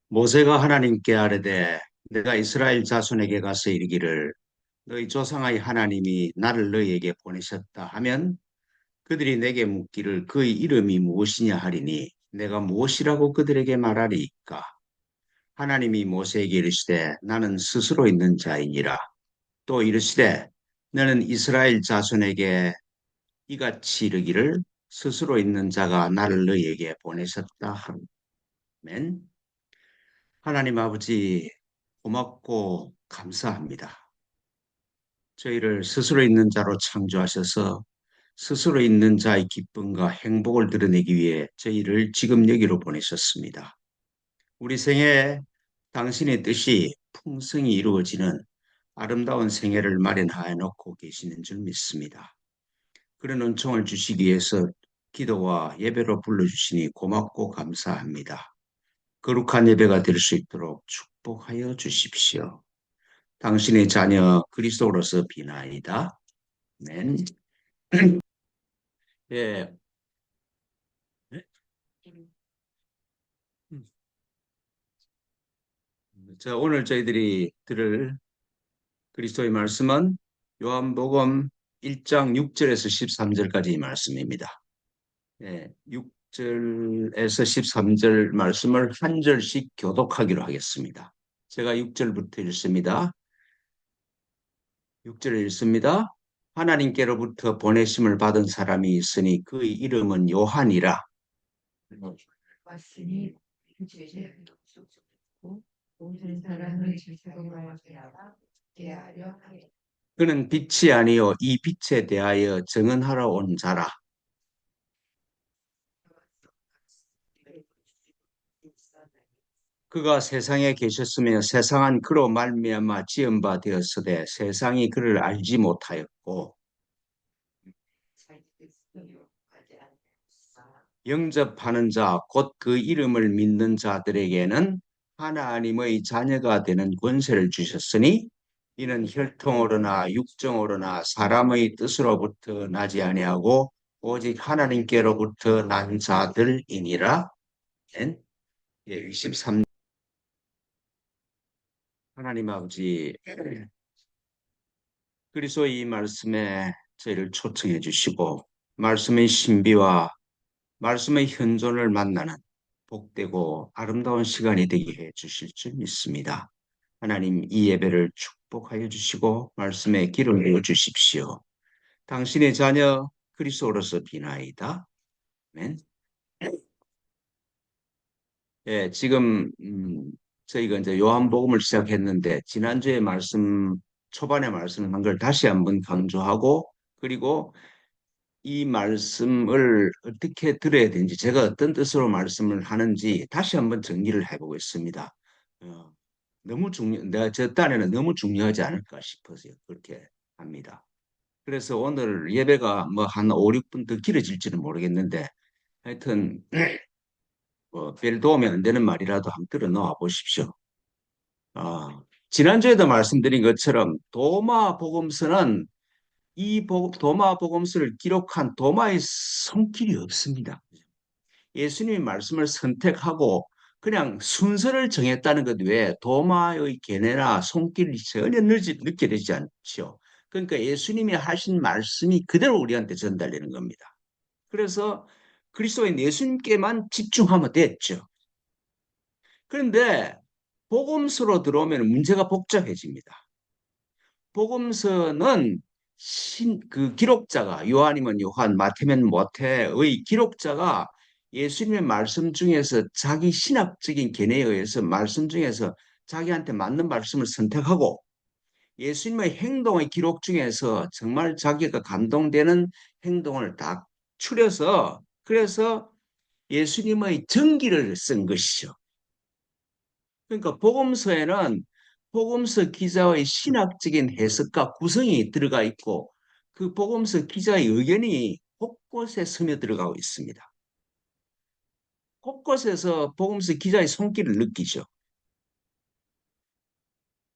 모세가 하나님께 아뢰되 내가 이스라엘 자손에게 가서 이르기를 너희 조상의 하나님이 나를 너희에게 보내셨다 하면 그들이 내게 묻기를 그의 이름이 무엇이냐 하리니 내가 무엇이라고 그들에게 말하리이까. 하나님이 모세에게 이르시되 나는 스스로 있는 자이니라. 또 이르시되 너는 이스라엘 자손에게 이같이 이르기를 스스로 있는 자가 나를 너희에게 보내셨다 하면. 하나님 아버지, 고맙고 감사합니다. 저희를 스스로 있는 자로 창조하셔서 스스로 있는 자의 기쁨과 행복을 드러내기 위해 저희를 지금 여기로 보내셨습니다. 우리 생에 당신의 뜻이 풍성히 이루어지는 아름다운 생애를 마련하여 놓고 계시는 줄 믿습니다. 그런 은총을 주시기 위해서 기도와 예배로 불러주시니 고맙고 감사합니다. 거룩한 예배가 될 수 있도록 축복하여 주십시오. 당신의 자녀 그리스도로서 비나이다. 아멘. 예. 자, 오늘 저희들이 들을 그리스도의 말씀은 요한복음 1장 6절에서 13절까지 말씀입니다. 예, 6절에서 13절 말씀을 한 절씩 교독하기로 하겠습니다. 제가 6절부터 읽습니다. 6절을 읽습니다. 하나님께로부터 보내심을 받은 사람이 있으니 그의 이름은 요한이라. 왔으니 그 죄를 속속고 모든 사람을 지상하게 하려 하겠다. 그는 빛이 아니요 이 빛에 대하여 증언하러 온 자라. 그가 세상에 계셨으며 세상은 그로 말미암아 지은 바 되었으되 세상이 그를 알지 못하였고 영접하는 자 곧 그 이름을 믿는 자들에게는 하나님의 자녀가 되는 권세를 주셨으니 이는 혈통으로나 육정으로나 사람의 뜻으로부터 나지 아니하고 오직 하나님께로부터 난 자들이니라. 23. 하나님 아버지, 그리스도의 이 말씀에 저희를 초청해 주시고 말씀의 신비와 말씀의 현존을 만나는 복되고 아름다운 시간이 되게 해 주실 줄 믿습니다. 하나님 이 예배를 축복하여 주시고 말씀에 기름 부어 주십시오. 당신의 자녀 그리스도로서 비나이다. 아멘. 예, 지금 저희가 이제 요한복음을 시작했는데 지난주에 말씀 초반에 말씀한 걸 다시 한번 강조하고 그리고 이 말씀을 어떻게 들어야 되는지 제가 어떤 뜻으로 말씀을 하는지 다시 한번 정리를 해보겠습니다. 너무 내가 저 딴에는 너무 중요하지 않을까 싶어서 그렇게 합니다. 그래서 오늘 예배가 뭐 한 5, 6분 더 길어질지는 모르겠는데 하여튼 별 도움이 안 되는 말이라도 한번 들어 놓아 보십시오. 지난주에도 말씀드린 것처럼 도마 복음서는 도마 복음서를 기록한 도마의 손길이 없습니다. 예수님이 말씀을 선택하고 그냥 순서를 정했다는 것 외에 도마의 견해나 손길이 전혀 느껴지지 않죠. 그러니까 예수님이 하신 말씀이 그대로 우리한테 전달되는 겁니다. 그래서 그리스도인 예수님께만 집중하면 됐죠. 그런데 복음서로 들어오면 문제가 복잡해집니다. 복음서는 그 기록자가 요한이면 요한, 마태면 마태의 기록자가 예수님의 말씀 중에서 자기 신학적인 견해에 의해서 말씀 중에서 자기한테 맞는 말씀을 선택하고 예수님의 행동의 기록 중에서 정말 자기가 감동되는 행동을 다 추려서 그래서 예수님의 전기를 쓴 것이죠. 그러니까 복음서에는 복음서 기자의 신학적인 해석과 구성이 들어가 있고 그 복음서 기자의 의견이 곳곳에 스며들어가고 있습니다. 곳곳에서 복음서 기자의 손길을 느끼죠.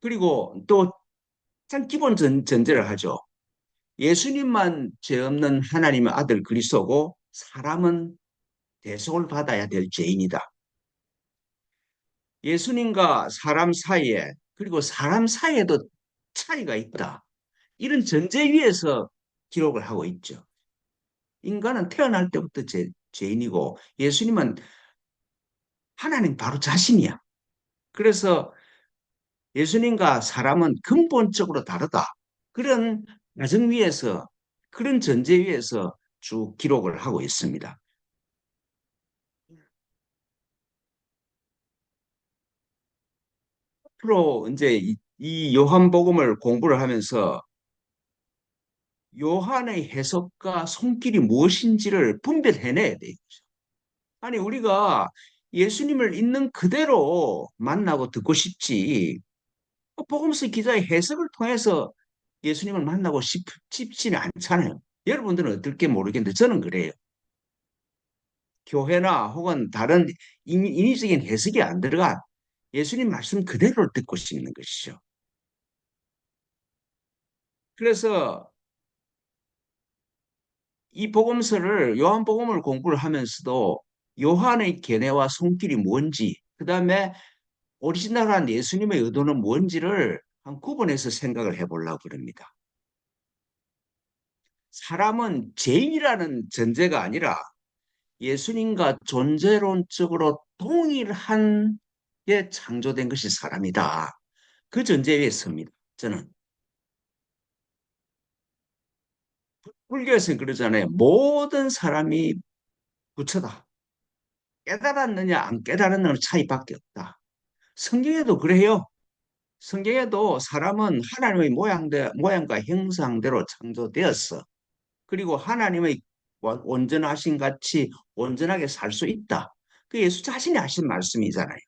그리고 또 참 기본 전제를 하죠. 예수님만 죄 없는 하나님의 아들 그리스도고 사람은 대속을 받아야 될 죄인이다. 예수님과 사람 사이에, 그리고 사람 사이에도 차이가 있다. 이런 전제 위에서 기록을 하고 있죠. 인간은 태어날 때부터 죄인이고 예수님은 하나님 바로 자신이야. 그래서 예수님과 사람은 근본적으로 다르다. 그런 가정 위에서, 그런 전제 위에서 쭉 기록을 하고 있습니다. 앞으로 이제 이 요한복음을 공부를 하면서 요한의 해석과 손길이 무엇인지를 분별해내야 돼요. 아니, 우리가 예수님을 있는 그대로 만나고 듣고 싶지, 복음서 기자의 해석을 통해서 예수님을 만나고 싶지는 않잖아요. 여러분들은 어떨지 모르겠는데 저는 그래요. 교회나 혹은 다른 인위적인 해석이 안 들어간 예수님 말씀 그대로 듣고 싶는 것이죠. 그래서 이 복음서를 요한복음을 공부를 하면서도 요한의 견해와 손길이 뭔지, 그다음에 오리지널한 예수님의 의도는 뭔지를 한 구분해서 생각을 해보려고 그럽니다. 사람은 죄인이라는 전제가 아니라 예수님과 존재론적으로 동일한 게 창조된 것이 사람이다. 그 전제에 섭니다. 저는 불교에서는 그러잖아요. 모든 사람이 부처다. 깨달았느냐 안 깨달았느냐 차이밖에 없다. 성경에도 그래요. 성경에도 사람은 하나님의 모양과 형상대로 창조되었어. 그리고 하나님의 온전하신 같이 온전하게 살 수 있다. 그 예수 자신이 하신 말씀이잖아요.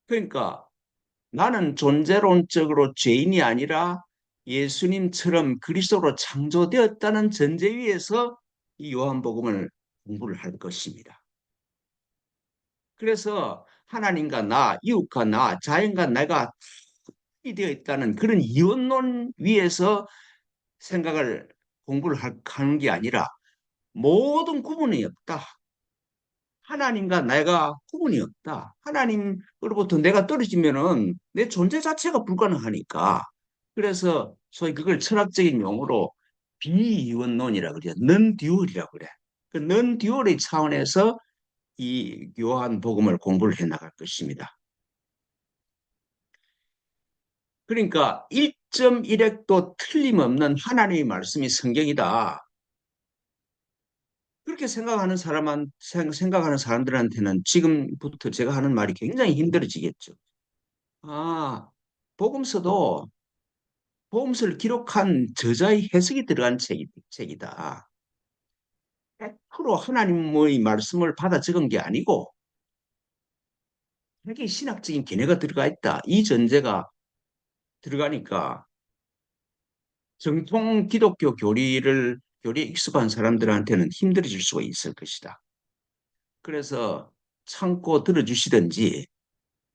그러니까 나는 존재론적으로 죄인이 아니라 예수님처럼 그리스도로 창조되었다는 전제 위에서 이 요한복음을 공부를 할 것입니다. 그래서 하나님과 나, 이웃과 나, 자연과 내가 이 되어 있다는 그런 이원론 위에서 생각을 하는 게 아니라 모든 구분이 없다. 하나님과 내가 구분이 없다. 하나님으로부터 내가 떨어지면은 내 존재 자체가 불가능하니까. 그래서 소위 그걸 철학적인 용어로 비이원론이라 그래요. 넌 듀얼이라 그래. 그 넌 듀얼의 차원에서 이 요한복음을 공부를 해 나갈 것입니다. 그러니까 1.1핵도 틀림없는 하나님의 말씀이 성경이다. 그렇게 생각하는 사람들한테는 지금부터 제가 하는 말이 굉장히 힘들어지겠죠. 아, 복음서도 복음서를 기록한 저자의 해석이 들어간 책이다. 100% 하나님의 말씀을 받아 적은 게 아니고 여기 신학적인 견해가 들어가 있다. 이 전제가 들어가니까 정통 기독교 교리에 익숙한 사람들한테는 힘들어질 수가 있을 것이다. 그래서 참고 들어주시든지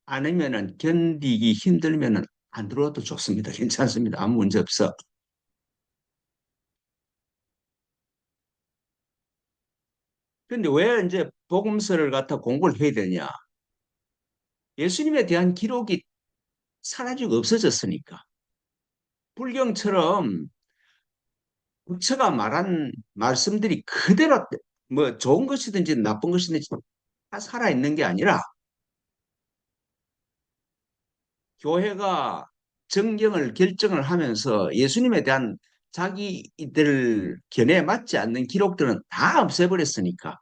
아니면은 견디기 힘들면은 안 들어와도 좋습니다. 괜찮습니다. 아무 문제 없어. 근데 왜 이제 복음서를 갖다 공부를 해야 되냐? 예수님에 대한 기록이 사라지고 없어졌으니까. 불경처럼 부처가 말한 말씀들이 그대로 뭐 좋은 것이든지 나쁜 것이든지 다 살아있는 게 아니라 교회가 정경을 결정을 하면서 예수님에 대한 자기들 견해에 맞지 않는 기록들은 다 없애버렸으니까.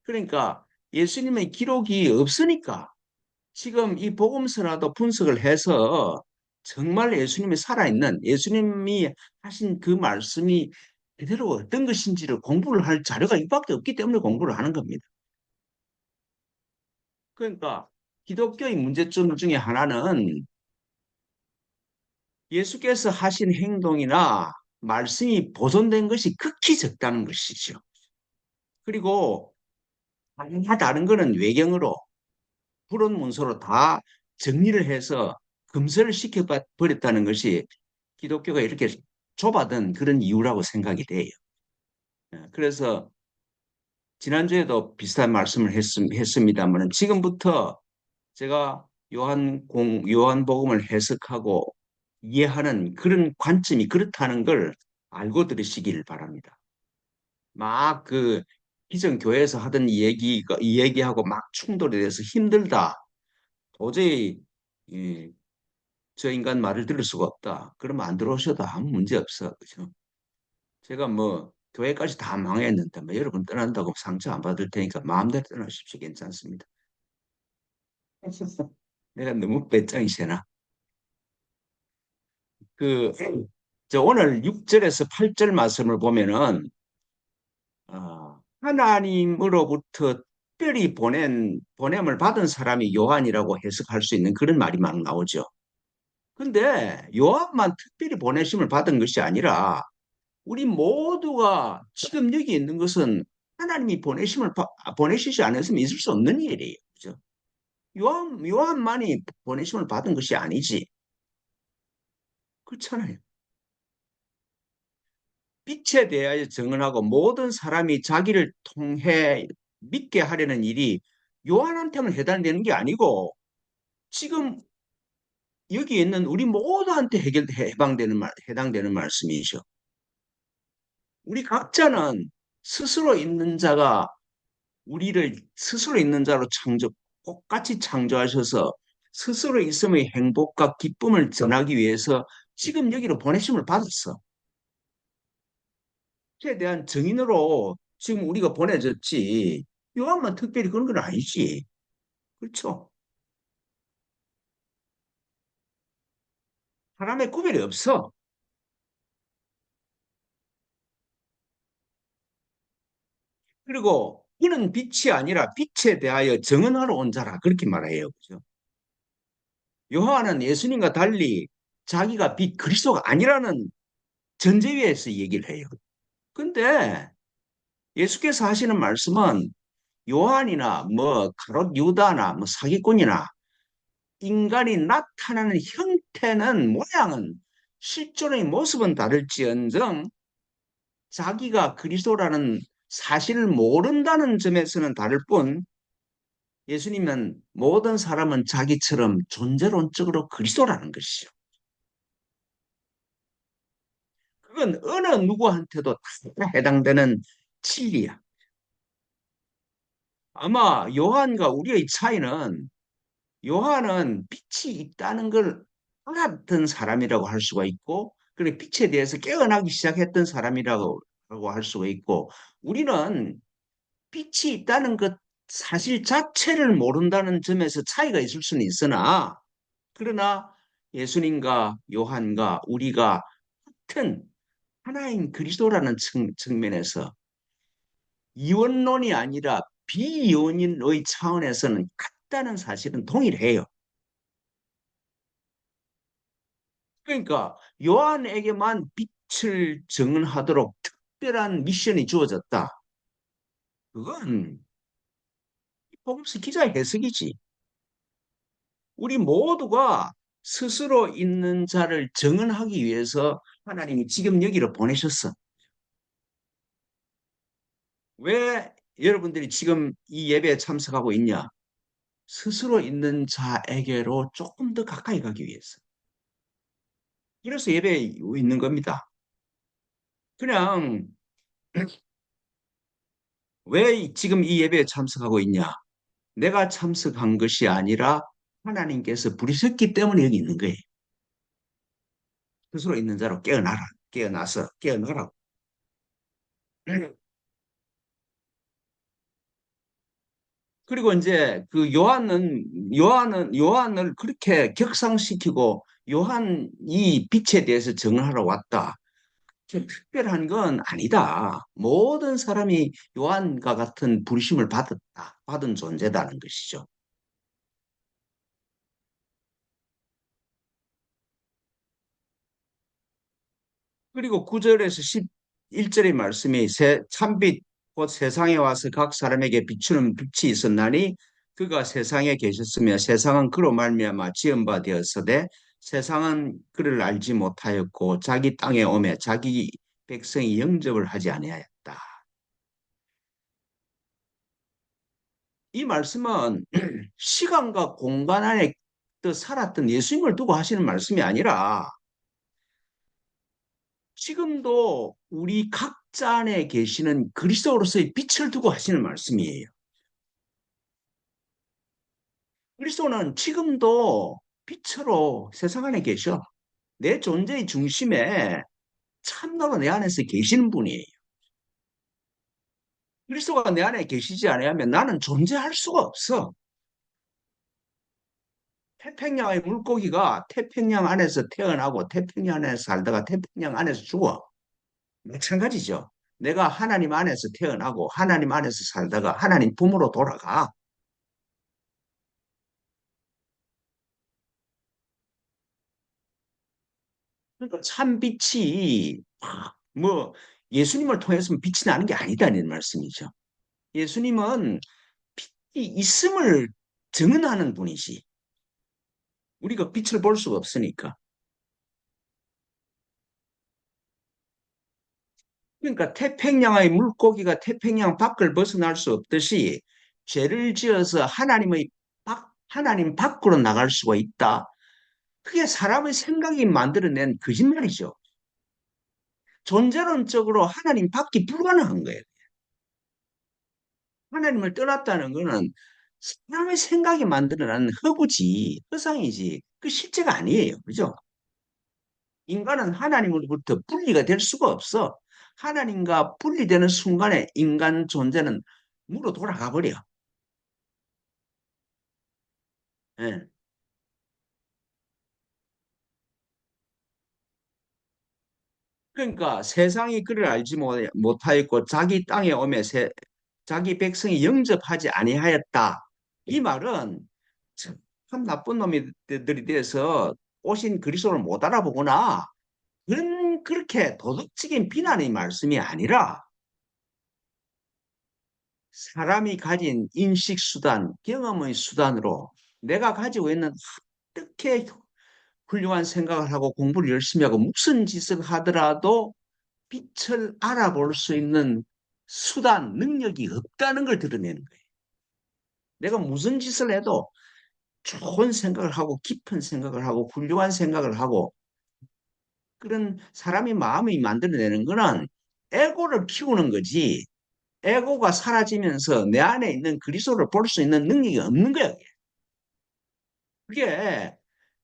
그러니까 예수님의 기록이 없으니까 지금 이 복음서라도 분석을 해서 정말 예수님이 살아있는 예수님이 하신 그 말씀이 그대로 어떤 것인지를 공부를 할 자료가 이밖에 없기 때문에 공부를 하는 겁니다. 그러니까 기독교의 문제점 중에 하나는 예수께서 하신 행동이나 말씀이 보존된 것이 극히 적다는 것이죠. 그리고 다 다른 거는 외경으로 푸른 문서로 다 정리를 해서 금서를 시켜버렸다는 것이 기독교가 이렇게 좁아든 그런 이유라고 생각이 돼요. 그래서 지난주에도 비슷한 말씀을 했습니다만 지금부터 제가 요한복음을 해석하고 이해하는 그런 관점이 그렇다는 걸 알고 들으시길 바랍니다. 막 그 기존 교회에서 하던 이 얘기하고 막 충돌이 돼서 힘들다. 도저히 이, 저 인간 말을 들을 수가 없다. 그러면 안 들어오셔도 아무 문제 없어. 그죠? 제가 뭐 교회까지 다 망했는데 뭐 여러분 떠난다고 상처 안 받을 테니까 마음대로 떠나십시오. 괜찮습니다. 내가 너무 배짱이 세나? 그, 저 오늘 6절에서 8절 말씀을 보면은, 하나님으로부터 특별히 보냄을 받은 사람이 요한이라고 해석할 수 있는 그런 말이 막 나오죠. 근데 요한만 특별히 보내심을 받은 것이 아니라 우리 모두가 지금 여기 있는 것은 하나님이 보내시지 않았으면 있을 수 없는 일이에요. 그죠? 요한만이 보내심을 받은 것이 아니지. 그렇잖아요. 빛에 대하여 증언하고 모든 사람이 자기를 통해 믿게 하려는 일이 요한한테만 해당되는 게 아니고 지금 여기 있는 우리 모두한테 해당되는 말씀이죠. 우리 각자는 스스로 있는 자가 우리를 스스로 있는 자로 똑같이 창조하셔서 스스로 있음의 행복과 기쁨을 전하기 위해서 지금 여기로 보내심을 받았어. 에 대한 증인으로 지금 우리가 보내졌지. 요한만 특별히 그런 건 아니지. 그렇죠? 사람의 구별이 없어. 그리고 이는 빛이 아니라 빛에 대하여 증언하러 온 자라 그렇게 말해요. 그죠? 요한은 예수님과 달리 자기가 빛 그리스도가 아니라는 전제위에서 얘기를 해요. 근데 예수께서 하시는 말씀은 요한이나 뭐 가롯 유다나 뭐 사기꾼이나 인간이 나타나는 형태는 모양은 실존의 모습은 다를지언정 자기가 그리스도라는 사실을 모른다는 점에서는 다를 뿐 예수님은 모든 사람은 자기처럼 존재론적으로 그리스도라는 것이죠. 그건 어느 누구한테도 다 해당되는 진리야. 아마 요한과 우리의 차이는 요한은 빛이 있다는 걸 알았던 사람이라고 할 수가 있고, 그리고 빛에 대해서 깨어나기 시작했던 사람이라고 할 수가 있고, 우리는 빛이 있다는 것 사실 자체를 모른다는 점에서 차이가 있을 수는 있으나, 그러나 예수님과 요한과 우리가 같은 하나인 그리스도라는 측면에서 이원론이 아니라 비이원의 차원에서는 같다는 사실은 동일해요. 그러니까 요한에게만 빛을 증언하도록 특별한 미션이 주어졌다. 그건 복음서 기자의 해석이지. 우리 모두가 스스로 있는 자를 증언하기 위해서 하나님이 지금 여기로 보내셨어. 왜 여러분들이 지금 이 예배에 참석하고 있냐? 스스로 있는 자에게로 조금 더 가까이 가기 위해서. 그래서 예배에 있는 겁니다. 그냥 왜 지금 이 예배에 참석하고 있냐? 내가 참석한 것이 아니라 하나님께서 부르셨기 때문에 여기 있는 거예요. 스스로 있는 자로 깨어나라. 깨어나라. 그리고 이제 그 요한을 그렇게 격상시키고 요한이 빛에 대해서 증언하러 왔다. 특별한 건 아니다. 모든 사람이 요한과 같은 부르심을 받은 존재다는 것이죠. 그리고 9절에서 11절의 말씀이 참빛 곧 세상에 와서 각 사람에게 비추는 빛이 있었나니 그가 세상에 계셨으며 세상은 그로 말미암아 지은 바 되었으되 세상은 그를 알지 못하였고 자기 땅에 오매 자기 백성이 영접을 하지 아니하였다. 이 말씀은 시간과 공간 안에 또 살았던 예수님을 두고 하시는 말씀이 아니라 지금도 우리 각자 안에 계시는 그리스도로서의 빛을 두고 하시는 말씀이에요. 그리스도는 지금도 빛으로 세상 안에 계셔. 내 존재의 중심에 참나로 내 안에서 계시는 분이에요. 그리스도가 내 안에 계시지 않으면 나는 존재할 수가 없어. 태평양의 물고기가 태평양 안에서 태어나고 태평양 안에서 살다가 태평양 안에서 죽어. 마찬가지죠. 내가 하나님 안에서 태어나고 하나님 안에서 살다가 하나님 품으로 돌아가. 그러니까 참 빛이 뭐 예수님을 통해서는 빛이 나는 게 아니다는 말씀이죠. 예수님은 빛이 있음을 증언하는 분이지. 우리가 빛을 볼 수가 없으니까. 그러니까 태평양의 물고기가 태평양 밖을 벗어날 수 없듯이 죄를 지어서 하나님 밖으로 나갈 수가 있다. 그게 사람의 생각이 만들어낸 거짓말이죠. 존재론적으로 하나님 밖이 불가능한 거예요. 하나님을 떠났다는 거는 사람의 생각이 만들어낸 허구지, 허상이지, 그 실제가 아니에요. 그죠? 인간은 하나님으로부터 분리가 될 수가 없어. 하나님과 분리되는 순간에 인간 존재는 무로 돌아가 버려. 예. 그러니까 세상이 그를 알지 못하였고 자기 땅에 오매 자기 백성이 영접하지 아니하였다. 이 말은 참 나쁜 놈들이 돼서 오신 그리스도를 못 알아보거나 그렇게 도덕적인 비난의 말씀이 아니라 사람이 가진 인식 수단, 경험의 수단으로 내가 가지고 있는 어떻게 훌륭한 생각을 하고 공부를 열심히 하고 무슨 짓을 하더라도 빛을 알아볼 수 있는 수단, 능력이 없다는 걸 드러내는 거예요. 내가 무슨 짓을 해도 좋은 생각을 하고 깊은 생각을 하고 훌륭한 생각을 하고 그런 사람이 마음이 만들어내는 거는 에고를 키우는 거지. 에고가 사라지면서 내 안에 있는 그리스도를 볼 수 있는 능력이 없는 거야. 그게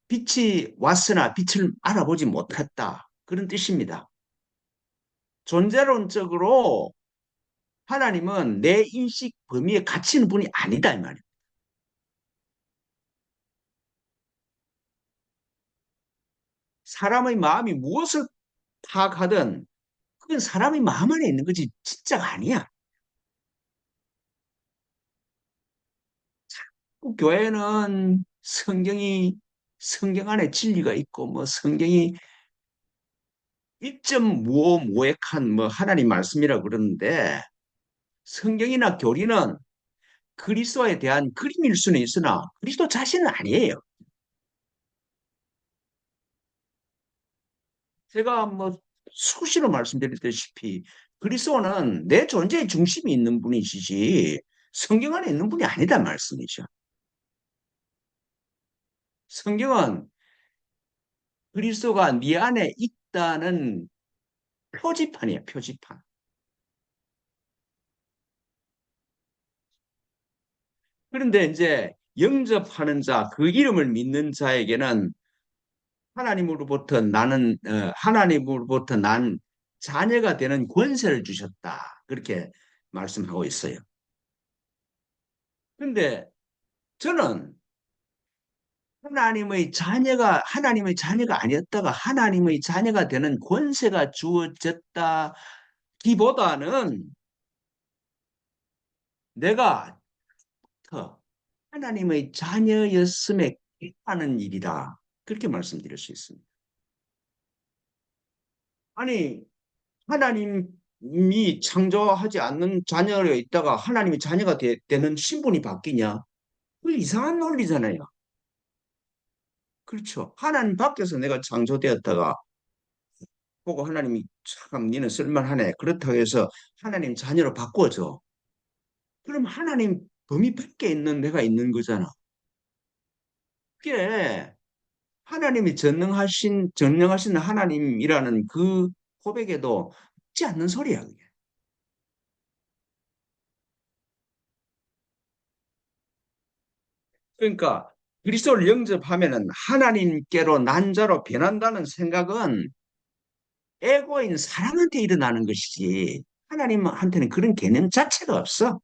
빛이 왔으나 빛을 알아보지 못했다. 그런 뜻입니다. 존재론적으로 하나님은 내 인식 범위에 갇히는 분이 아니다 이 말이에요. 사람의 마음이 무엇을 파악하든 그건 사람의 마음 안에 있는 거지 진짜가 아니야. 그 교회는 성경 안에 진리가 있고 뭐 성경이 1.55 모획한 뭐 하나님 말씀이라고 그러는데 성경이나 교리는 그리스도에 대한 그림일 수는 있으나 그리스도 자신은 아니에요. 제가 뭐 수시로 말씀드렸다시피 그리스도는 내 존재의 중심이 있는 분이시지 성경 안에 있는 분이 아니다 말씀이죠. 성경은 그리스도가 네 안에 있다는 표지판이에요, 표지판. 그런데 이제 영접하는 자, 그 이름을 믿는 자에게는 하나님으로부터 난 자녀가 되는 권세를 주셨다. 그렇게 말씀하고 있어요. 그런데 저는 하나님의 자녀가 아니었다가 하나님의 자녀가 되는 권세가 주어졌다기보다는 내가 더 하나님의 자녀였음에 기뻐하는 일이다. 그렇게 말씀드릴 수 있습니다. 아니, 하나님이 창조하지 않는 자녀로 있다가 하나님이 자녀가 되는 신분이 바뀌냐? 그 이상한 논리잖아요. 그렇죠. 하나님 밖에서 내가 창조되었다가 보고 하나님이 참 니는 쓸만하네. 그렇다고 해서 하나님 자녀로 바꿔줘. 그럼 하나님 범위 밖에 있는 내가 있는 거잖아. 그게 하나님이 전능하신 하나님이라는 그 고백에도 맞지 않는 소리야, 그게. 그러니까 그리스도를 영접하면은 하나님께로 난 자로 변한다는 생각은 에고인 사람한테 일어나는 것이지 하나님한테는 그런 개념 자체가 없어.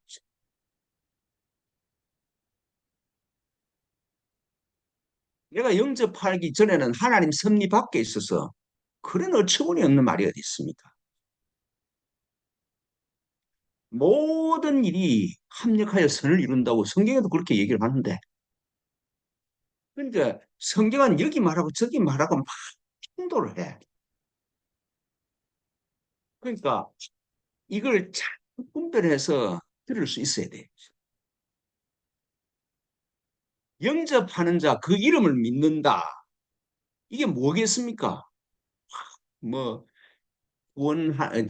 내가 영접하기 전에는 하나님 섭리 밖에 있어서 그런 어처구니 없는 말이 어디 있습니까? 모든 일이 합력하여 선을 이룬다고 성경에도 그렇게 얘기를 하는데 그러니까 성경은 여기 말하고 저기 말하고 막 충돌을 해. 그러니까 이걸 잘 분별해서 들을 수 있어야 돼. 영접하는 자 그 이름을 믿는다. 이게 뭐겠습니까? 뭐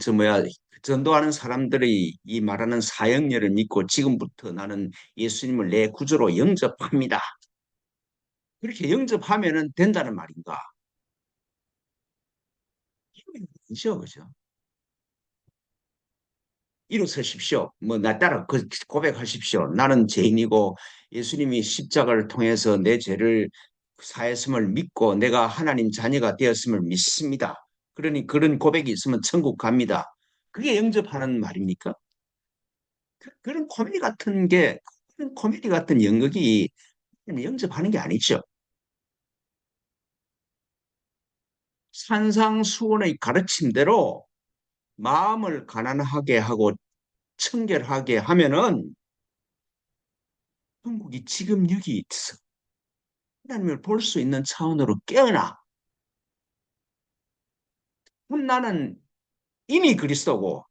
저 뭐야 전도하는 사람들이 이 말하는 사형례를 믿고 지금부터 나는 예수님을 내 구주로 영접합니다. 그렇게 영접하면은 된다는 말인가? 이거 아니죠, 그죠? 일어서십시오. 뭐 나 따라 고백하십시오. 나는 죄인이고 예수님이 십자가를 통해서 내 죄를 사했음을 믿고 내가 하나님 자녀가 되었음을 믿습니다. 그러니 그런 고백이 있으면 천국 갑니다. 그게 영접하는 말입니까? 그런 그런 코미디 같은 연극이 영접하는 게 아니죠. 산상수훈의 가르침대로 마음을 가난하게 하고 청결하게 하면은 천국이 지금 여기 있어. 하나님을 볼 수 있는 차원으로 깨어나. 그럼 나는 이미 그리스도고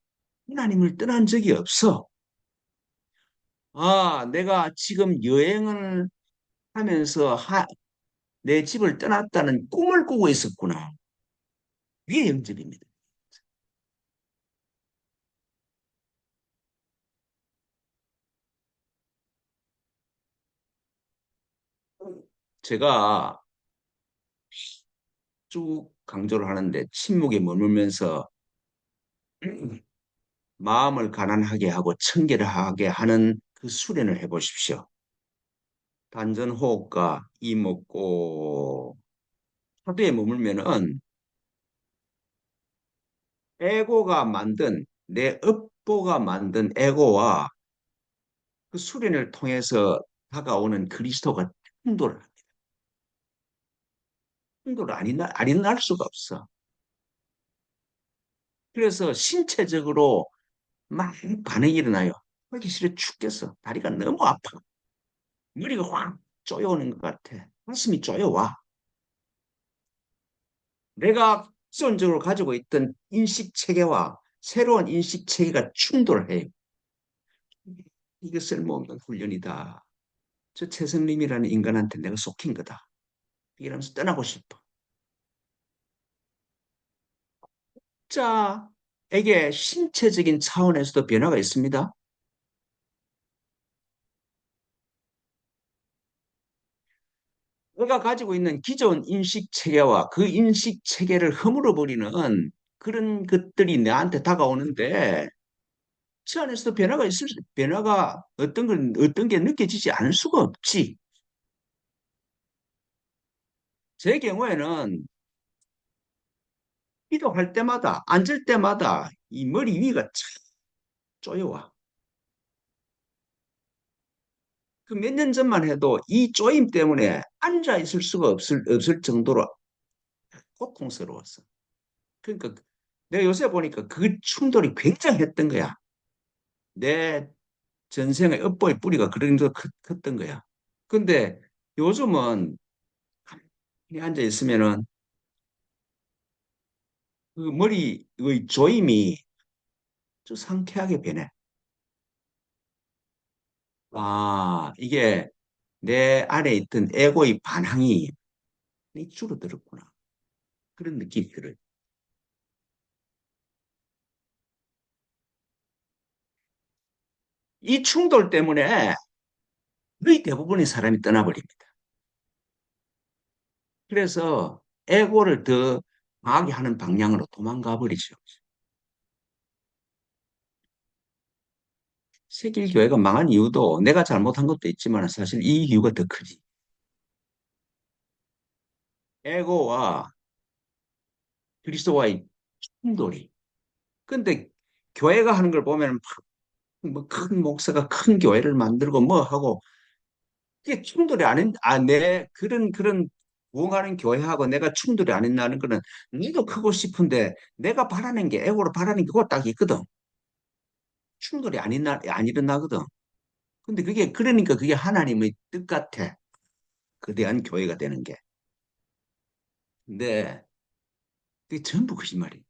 하나님을 떠난 적이 없어. 아, 내가 지금 여행을 하면서 내 집을 떠났다는 꿈을 꾸고 있었구나. 이게 영접입니다. 제가 쭉 강조를 하는데 침묵에 머물면서 마음을 가난하게 하고 청결하게 하는 그 수련을 해보십시오. 단전 호흡과 이먹고 하루에 머물면은 에고가 만든 내 업보가 만든 에고와 그 수련을 통해서 다가오는 그리스도가 충돌을 합니다. 충돌을 아니 날 수가 없어. 그래서 신체적으로 막 반응이 일어나요. 하기 싫어 죽겠어. 다리가 너무 아파. 머리가 확 쪼여오는 것 같아. 가슴이 쪼여와. 내가 기존적으로 가지고 있던 인식 체계와 새로운 인식 체계가 충돌해요. 이게 쓸모없는 훈련이다. 저 최성림이라는 인간한테 내가 속힌 거다. 이러면서 떠나고 싶어. 자에게 신체적인 차원에서도 변화가 있습니다. 내가 가지고 있는 기존 인식 체계와 그 인식 체계를 허물어 버리는 그런 것들이 나한테 다가오는데 그 안에서도 변화가 어떤 게 느껴지지 않을 수가 없지. 제 경우에는 기도할 때마다 앉을 때마다 이 머리 위가 쫙 쪼여와. 그 몇 년 전만 해도 이 쪼임 때문에 앉아 있을 수가 없을 정도로 고통스러웠어. 그러니까 내가 요새 보니까 그 충돌이 굉장했던 거야. 내 전생의 업보의 뿌리가 그런 정도 컸던 거야. 근데 요즘은 가만히 앉아 있으면은 그 머리의 조임이 좀 상쾌하게 변해. 아, 이게 내 안에 있던 에고의 반항이 줄어들었구나. 그런 느낌이 들어요. 이 충돌 때문에 거의 대부분의 사람이 떠나버립니다. 그래서 에고를 더 강하게 하는 방향으로 도망가 버리죠. 세길교회가 망한 이유도 내가 잘못한 것도 있지만 사실 이 이유가 더 크지. 에고와 그리스도와의 충돌이. 근데 교회가 하는 걸 보면 뭐큰 목사가 큰 교회를 만들고 뭐 하고 그게 충돌이 아닌 내 그런 부흥하는 교회하고 내가 충돌이 아닌다는 거는 나도 크고 싶은데 내가 바라는 게 에고로 바라는 게 그거 딱 있거든. 충돌이 안 일어나거든. 근데 그게 그러니까 그게 하나님의 뜻 같아. 거대한 교회가 되는 게. 근데 그게 전부 거짓말이야.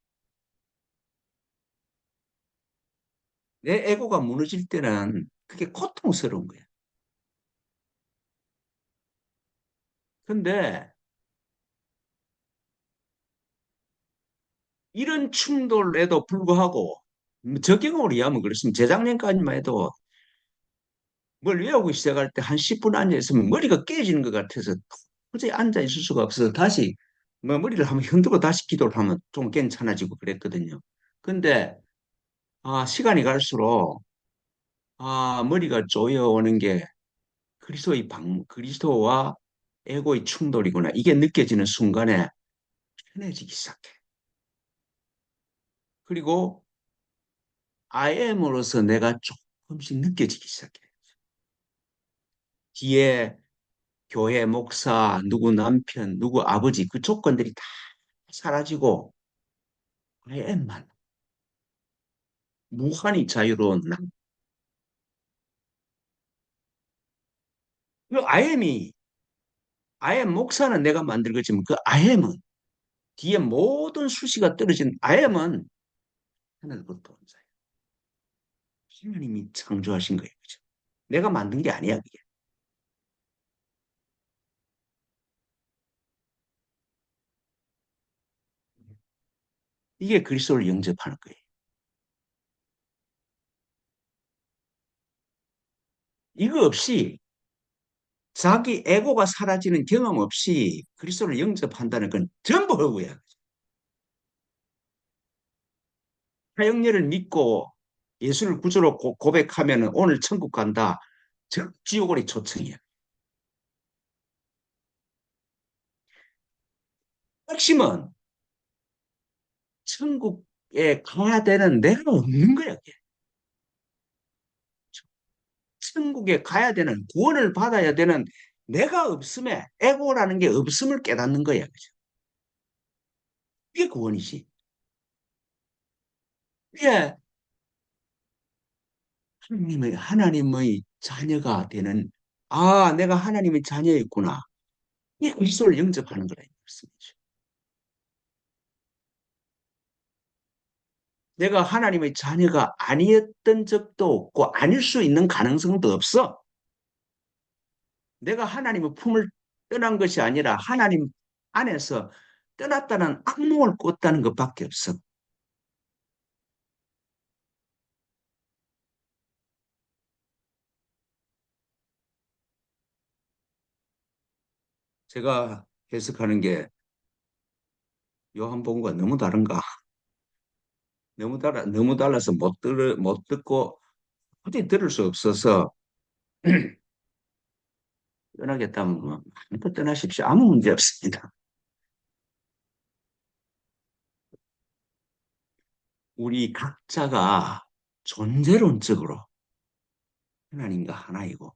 내 에고가 무너질 때는 그게 고통스러운 거야. 근데 이런 충돌에도 불구하고 저 경험을 이해하면 그렇습니다. 재작년까지만 해도 뭘 외우고 시작할 때 한 10분 앉아 있으면 머리가 깨지는 것 같아서 도저히 앉아 있을 수가 없어서 다시 뭐 머리를 한번 흔들고 다시 기도를 하면 좀 괜찮아지고 그랬거든요. 근데 시간이 갈수록 머리가 조여오는 게 그리스도와 에고의 충돌이구나. 이게 느껴지는 순간에 편해지기 시작해. 그리고 I am으로서 내가 조금씩 느껴지기 시작해. 뒤에 교회 목사, 누구 남편, 누구 아버지 그 조건들이 다 사라지고 I am만 무한히 자유로운 나. 그 I am 목사는 내가 만들겠지만 그 I am은 뒤에 모든 수시가 떨어진 I am은 하늘부터 온 자예요. 하나님이 창조하신 거예요. 그죠? 내가 만든 게 아니야, 그게. 이게 그리스도를 영접하는 거예요. 이거 없이 자기 에고가 사라지는 경험 없이 그리스도를 영접한다는 건 전부 허구야. 화영렬을 믿고 예수를 구주로 고백하면 오늘 천국 간다. 즉 지옥으로 초청이야. 핵심은 천국에 가야 되는 내가 없는 거야. 그게. 천국에 가야 되는 구원을 받아야 되는 내가 없음에 에고라는 게 없음을 깨닫는 거야. 그죠? 이게 구원이지. 이게 하나님의 자녀가 되는 내가 하나님의 자녀였구나. 이 그리스도를 영접하는 거라 이 말씀이죠. 내가 하나님의 자녀가 아니었던 적도 없고 아닐 수 있는 가능성도 없어. 내가 하나님의 품을 떠난 것이 아니라 하나님 안에서 떠났다는 악몽을 꿨다는 것밖에 없어. 제가 해석하는 게 요한복음과 너무 다른가? 너무 달라서 못 듣고 도저히 들을 수 없어서 떠나겠다면 뭐 마음껏 떠나십시오. 아무 문제 없습니다. 우리 각자가 존재론적으로 하나님과 하나이고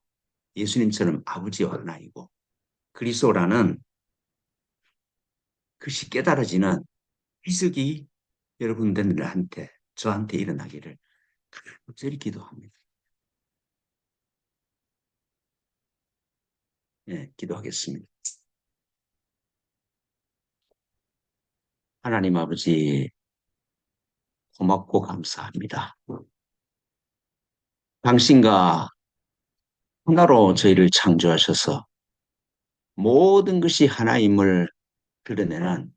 예수님처럼 아버지와 하나이고 그리스도라는 그것이 깨달아지는 희석이 여러분들한테 저한테 일어나기를 간절히 기도합니다. 예, 기도하겠습니다. 하나님 아버지 고맙고 감사합니다. 당신과 하나로 저희를 창조하셔서 모든 것이 하나임을 드러내는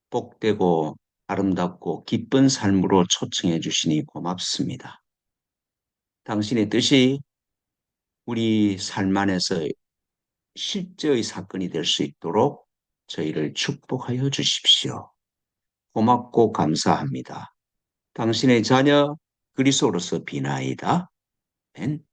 복되고 아름답고 기쁜 삶으로 초청해 주시니 고맙습니다. 당신의 뜻이 우리 삶 안에서 실제의 사건이 될 수 있도록 저희를 축복하여 주십시오. 고맙고 감사합니다. 당신의 자녀 그리스도로서 비나이다. 아멘.